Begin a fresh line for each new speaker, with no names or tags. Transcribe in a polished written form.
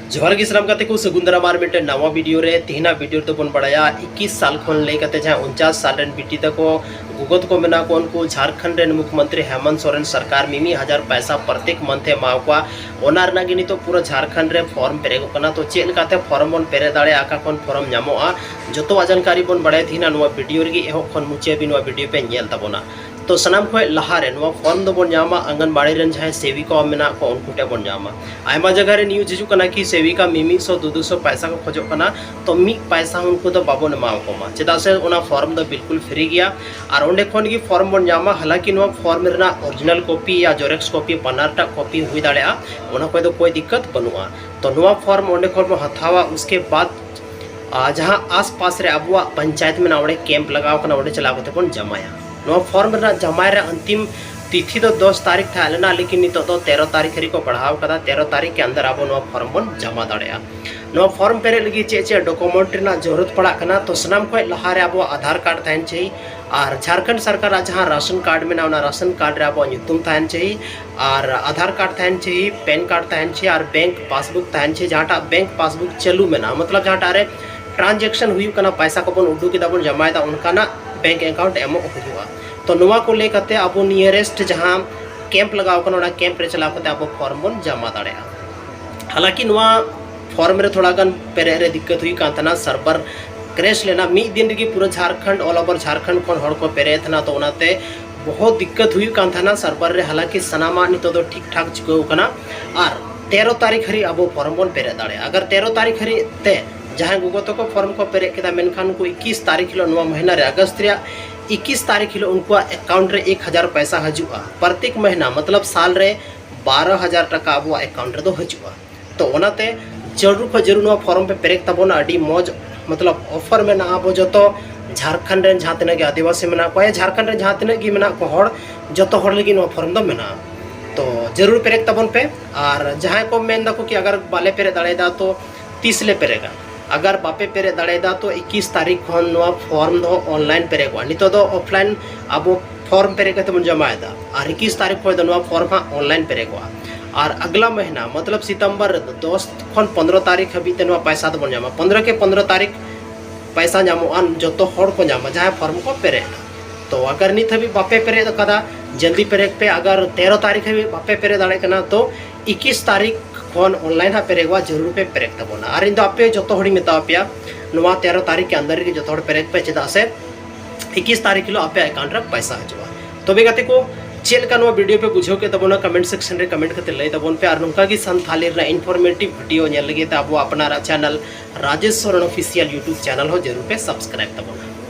जोहर की सलाम करते को सगुंदरा मार मिटे नवा वीडियो रे तीना वीडियो तो बन बड़ाया 21 साल खन ले करते जहां 49 साल रेन बिटी तको गुगत को मेना को उनको झारखंड रेन मुख्यमंत्री हेमंत सोरेन सरकार मिमी हजार पैसा प्रत्येक मंथे मावका ओनार नागिनी तो पूरा झारखंड रे फॉर्म पेरे को कना तो चेल काते फॉर्म बन पेरे दाड़े आका कोन फॉर्म न्यामोआ जतो जानकारी बन बड़ाय थीना नुवा वीडियो रे एहो खन मुचे बि नुवा वीडियो पे नेल ताबोना तो सनाम खो लहा रे नुवा फॉर्म दो बन जामा आंगनबाड़ी रेन जहां सेविका मेना को उनको टे बन जामा आयमा जगह रे न्यूज हिजु कना कि सेविका मिमी 100-200 पैसा को खोजो कना तो मी पैसा उनको तो बाबो नमाव कोमा चेदा से ओना फॉर्म दो बिल्कुल फ्री गया और ओंडे खन की फॉर्म बन जामा हालांकि नुवा फॉर्म रेना ओरिजिनल कॉपी या जेरॉक्स कॉपी पनारटा कॉपी हुई दाड़ेआ ओना कोई तो कोई दिक्कत बनुआ तो नुवा फॉर्म ओंडे खन हथावा उसके बाद जहां आसपास रे अबुआ पंचायत में नावड़े कैंप लगाव कना ओंडे चलाव कते बन जमाया नुवा फॉर्म रेना जमाय रे अंतिम तिथि तो 10 तारीख था लेना लेकिन नितो तो 13 तारीख री को बढ़ाव कदा 13 तारीख के अंदर अब नुवा फॉर्म बन जमा दाड़ेया नुवा फॉर्म पेरे लगी चे डॉक्यूमेंट रेना जरूरत पड़ा कना तो सनाम को लहा रे अब आधार कार्ड थाइन चाहिए और झारखंड सरकार जहां राशन कार्ड में ना राशन कार्ड रे अब नुतुम थाइन चाहिए और आधार कार्ड थाइन चाहिए पैन कार्ड थाइन चाहिए और बैंक पासबुक थाइन चाहिए जहां बैंक पासबुक चालू में ना मतलब जहां रे ट्रांजेक्शन हुई कना पैसा को बन उडू के बन जमायदा उनका ना बैंक अकाउंट एमो हुआ तो नुआ को लेकर अब नियरेस्ट जहां कैंप लगाव कना कैंप रे चलाव कते अब फॉर्म बन जमा दाड़ेया हालांकि नुआ फॉर्म रे थोड़ा गन पेरे रे दिक्कत हुई कांतना सर्वर क्रैश लेना मी दिन रे पूरा झारखंड ऑल ओवर झारखंड कोन हड़ को पेरे थना तो उनाते बहुत दिक्कत हुई कांतना सर्वर रे हालांकि सनामा नितो तो ठीक ठाक चिको कना और 13 तारीख हरी अब फॉर्म बन पेरे दाड़े अगर 13 तारीख हरी ते जहां गुगतो को फॉर्म को पेरे केदा मेनखान को 21 तारीख हिलो नुआ महीना रे अगस्त रे 21 तारीख हिलो उनको अकाउंट रे 1000 पैसा हजुआ प्रत्येक महीना मतलब साल रे 12,000 टका अब अकाउंट रे दो हजुआ तो ओनाते जरूर को जरूर नुआ फॉर्म पे पेरेक तबोना अडी मौज मतलब ऑफर में ना अब जतो झारखंड रे जहां तने के आदिवासी मेना को झारखंड रे जहां तने की मेना को हड़ जतो हड़ लगी नुआ फॉर्म दो मेना तो जरूर पेरेक तबन पे और जहां को मेन दको कि अगर बाले पेरे दाड़ेदा तो 30 ले पेरेगा अगर बापे पेरे दाड़ेदा तो 21 तारीख खन नुआ फॉर्म दो ऑनलाइन पेरेगवा नितो दो ऑफलाइन अब फॉर्म पेरे कते बन जमायदा और 21 तारीख को नुआ फॉर्म ऑनलाइन पेरेगवा और अगला महीना मतलब सितंबर 10 खन 15 तारीख हबी ते नुआ पैसा तो बन जामा 15 के 15 तारीख पैसा जामो अन जो तो हड़ को जामा जहां फॉर्म को पेरे तो अगर नित हबी बापे पेरे कदा जल्दी पेरे पे अगर 13 तारीख हबी बापे पेरे दाड़े कना तो 21 तारीख खन ऑनलाइन हा पेरेगवा जरूर पे पेरेक तबोना और इन दो आपे जो तो हड़ी मेता पिया नुआ 13 तारीख के अंदर के जो तो पेरेक पे चेदा से 21 तारीख किलो आपे अकाउंट रे पैसा हजुआ तबे गाते को चेल का नुआ वीडियो पे बुझो के तबोना कमेंट सेक्शन रे कमेंट करते लई तबोन पे और नुका की संथाली रे इन्फॉर्मेटिव वीडियो नेल लगे त अब अपना channel Rajesh Soren official YouTube channel हो जरूर पे सब्सक्राइब तबोना।